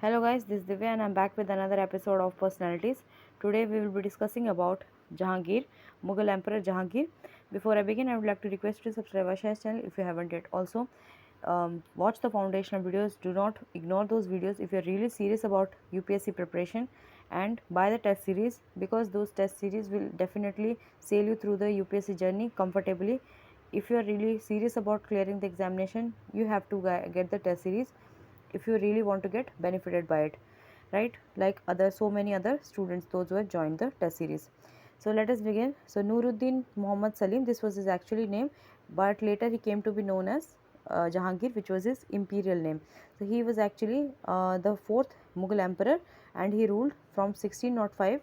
Hello guys, this is Divya and I'm back with another episode of Personalities. Today we will be discussing about Jahangir, Mughal Emperor Jahangir. Before I begin, I would like to request you to subscribe our channel if you haven't yet. Also, watch the foundational videos. Do not ignore those videos if you're really serious about UPSC preparation, and buy the test series because those test series will definitely sail you through the UPSC journey comfortably. If you are really serious about clearing the examination, you have to get the test series if you really want to get benefited by it, right? Like other so many other students, those who have joined the test series. So let us begin. So Nuruddin Muhammad Salim, this was his actually name, but later he came to be known as Jahangir, which was his imperial name. So he was actually the fourth Mughal emperor, and he ruled from 1605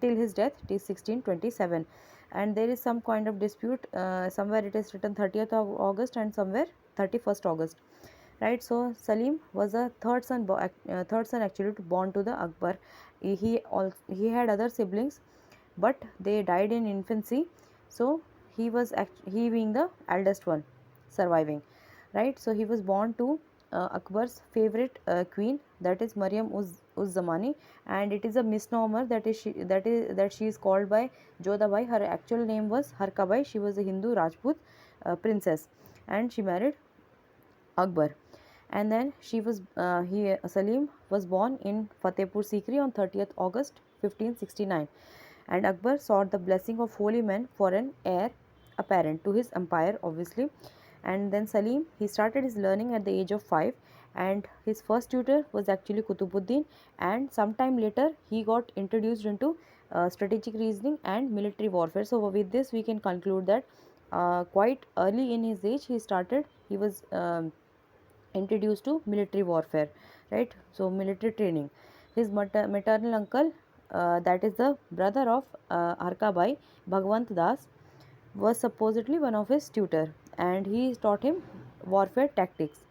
till his death till 1627. And there is some kind of dispute, somewhere it is written 30th of August and somewhere 31st August, right? So Salim was a third son actually born to the Akbar. He had other siblings, but they died in infancy. So he being the eldest one surviving, right? So he was born to Akbar's favorite queen, that is Maryam Uz Zamani, and it is a misnomer that she is called by Jodhabai. Her actual name was Harkabai. She was a Hindu Rajput princess, and she married Akbar. And then Salim was born in Fatehpur Sikri on 30th August 1569, and Akbar sought the blessing of holy men for an heir apparent to his empire, obviously. And then Salim, he started his learning at the age of 5, and his first tutor was actually Kutubuddin, and sometime later he got introduced into strategic reasoning and military warfare. So with this we can conclude that quite early in his age he was introduced to military warfare, right? So military training. His maternal uncle, that is the brother of Harkabai, Bhagwant Das, was supposedly one of his tutor, and he taught him warfare tactics.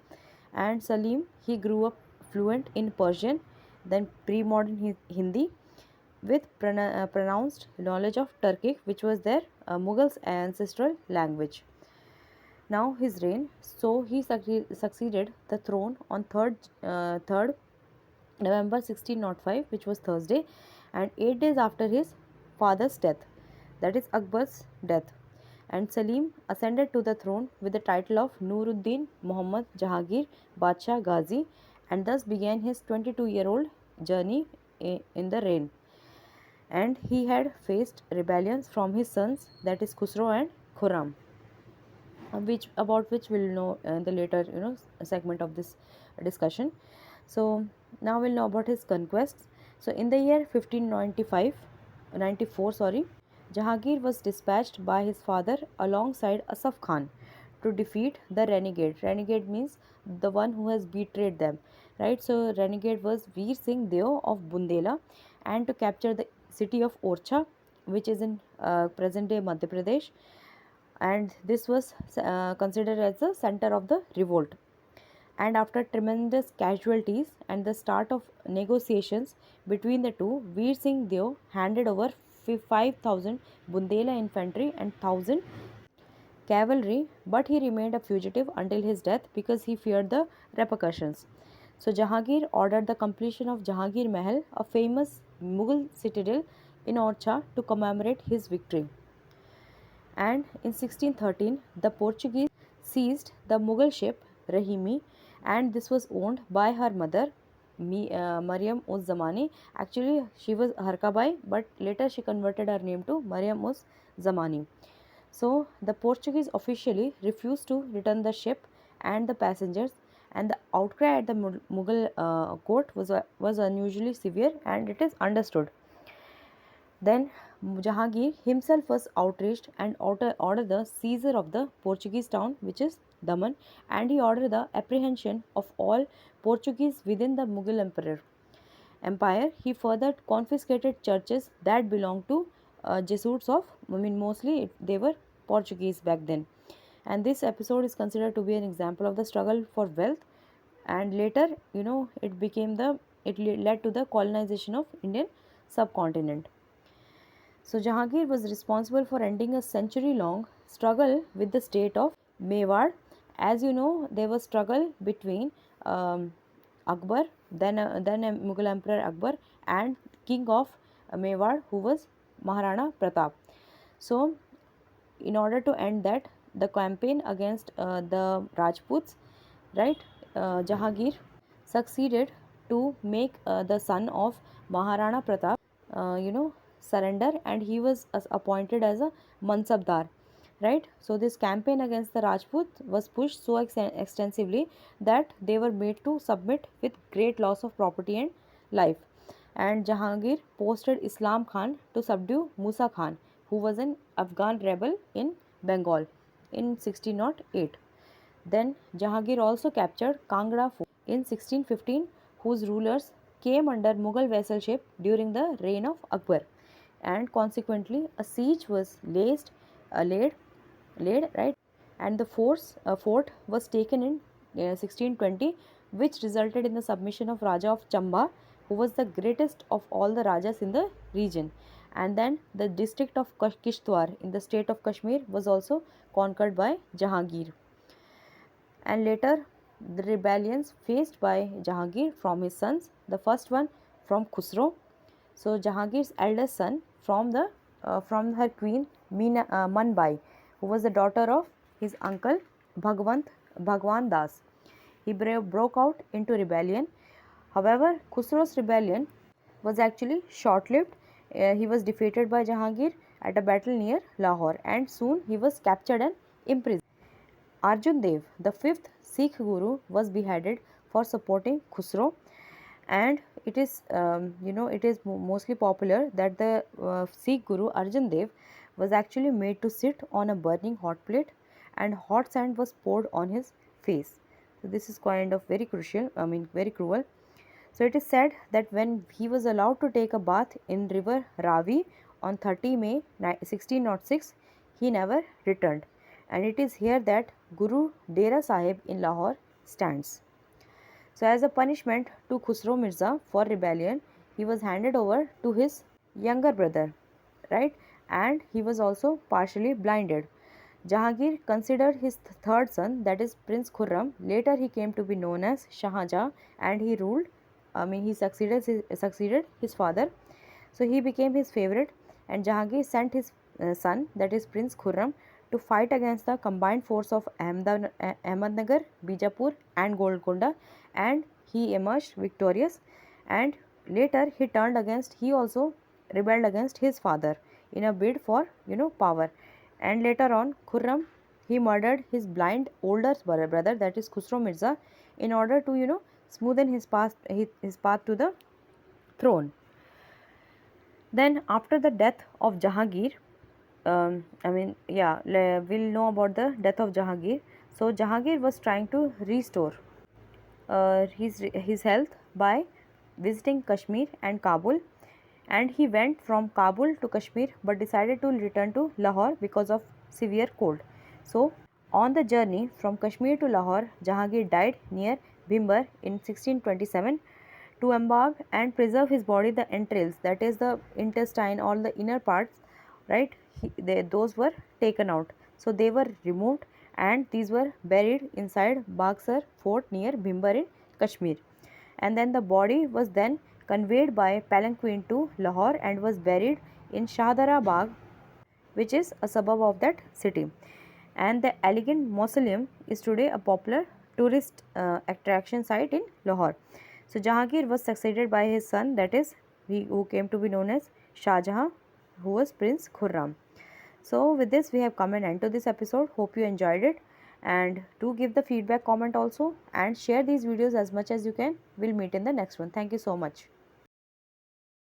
And Salim, he grew up fluent in Persian, then pre-modern Hindi, with pronounced knowledge of Turkic, which was their Mughals ancestral language. Now his reign, so he succeeded the throne on 3rd November 1605, which was Thursday, and 8 days after his father's death, that is Akbar's death. And Salim ascended to the throne with the title of Nuruddin Muhammad Jahangir Badshah Ghazi, and thus began his 22-year-old journey in the reign. And he had faced rebellions from his sons, that is Khusro and Khurram, which we'll know in the later segment of this discussion. So now we'll know about his conquests. So in the year 1594, sorry, Jahangir was dispatched by his father alongside Asaf Khan to defeat the renegade. Renegade means the one who has betrayed them, right? So renegade was Veer Singh Deo of Bundela, and to capture the city of Orcha, which is in present day Madhya Pradesh, and this was considered as the center of the revolt. And after tremendous casualties and the start of negotiations between the two, Veer Singh Deo handed over 5,000 Bundela infantry and 1,000 cavalry, but he remained a fugitive until his death because he feared the repercussions. So Jahangir ordered the completion of Jahangir Mahal, a famous Mughal citadel in Orcha, to commemorate his victory. And in 1613, the Portuguese seized the Mughal ship Rahimi, and this was owned by her mother, Maryam Uz Zamani. Actually, she was Harkabai, but later she converted her name to Maryam Uz Zamani. So, the Portuguese officially refused to return the ship and the passengers, and the outcry at the Mughal court was unusually severe, and it is understood. Then Jahangir himself was outraged and ordered the seizure of the Portuguese town, which is Daman, and he ordered the apprehension of all Portuguese within the Mughal empire. He further confiscated churches that belonged to Jesuits mostly they were Portuguese back then. And this episode is considered to be an example of the struggle for wealth, and later, it led to the colonization of Indian subcontinent. So Jahangir was responsible for ending a century-long struggle with the state of Mewar. As you know, there was struggle between Akbar then Mughal Emperor Akbar, and King of Mewar, who was Maharana Pratap. So, in order to end that, the campaign against the Rajputs, right, Jahangir succeeded to make the son of Maharana Pratap, surrender, and he was appointed as a Mansabdar, right. So this campaign against the Rajput was pushed so extensively that they were made to submit with great loss of property and life. And Jahangir posted Islam Khan to subdue Musa Khan, who was an Afghan rebel in Bengal in 1608. Then Jahangir also captured Kangra Fort in 1615, whose rulers came under Mughal vassalship during the reign of Akbar, and consequently a siege was laid, right, and the fort was taken in 1620, which resulted in the submission of Raja of Chamba, who was the greatest of all the Rajas in the region. And then the district of Kishtwar in the state of Kashmir was also conquered by Jahangir. And later the rebellions faced by Jahangir from his sons, the first one from Khusro. So Jahangir's eldest son from her queen Manbai, who was the daughter of his uncle Bhagwan Das. He broke out into rebellion. However, Khusro's rebellion was actually short-lived. He was defeated by Jahangir at a battle near Lahore, and soon he was captured and imprisoned. Arjun Dev, the fifth Sikh Guru, was beheaded for supporting Khusro, and it is it is mostly popular that the Sikh Guru Arjun Dev was actually made to sit on a burning hot plate, and hot sand was poured on his face. So this is kind of very crucial, very cruel. So it is said that when he was allowed to take a bath in river Ravi on 30 May 1606, he never returned, and it is here that Guru Dera Sahib in Lahore stands. So as a punishment to Khusro Mirza for rebellion, he was handed over to his younger brother, right, and he was also partially blinded. Jahangir considered his third son, that is Prince Khurram. Later he came to be known as Shah Jahan, and he ruled, he succeeded his father. So he became his favorite, and Jahangir sent his son, that is Prince Khurram, to fight against the combined force of Ahmednagar, Bijapur and Golconda, and he emerged victorious. And later he also rebelled against his father in a bid for power. And later on, Khurram, he murdered his blind older brother, that is Khusro Mirza, in order to smoothen his path to the throne. Then after the death of Jahangir, we'll know about the death of Jahangir. So Jahangir was trying to restore his health by visiting Kashmir and Kabul, and he went from Kabul to Kashmir but decided to return to Lahore because of severe cold. So on the journey from Kashmir to Lahore, Jahangir died near Bhimber in 1627. To embalm and preserve his body, the entrails, that is the intestine, all the inner parts, right, those were taken out. So they were removed, and these were buried inside Bagsar fort near Bhimber in Kashmir. And then the body was then conveyed by palanquin to Lahore and was buried in Shahdara Bagh, which is a suburb of that city. And the elegant mausoleum is today a popular tourist attraction site in Lahore. So Jahangir was succeeded by his son, that is who came to be known as Shah Jahan, who was Prince Khurram. So with this we have come an end to this episode. Hope you enjoyed it, and do give the feedback, comment also, and share these videos as much as you can. We'll meet in the next one. Thank you so much.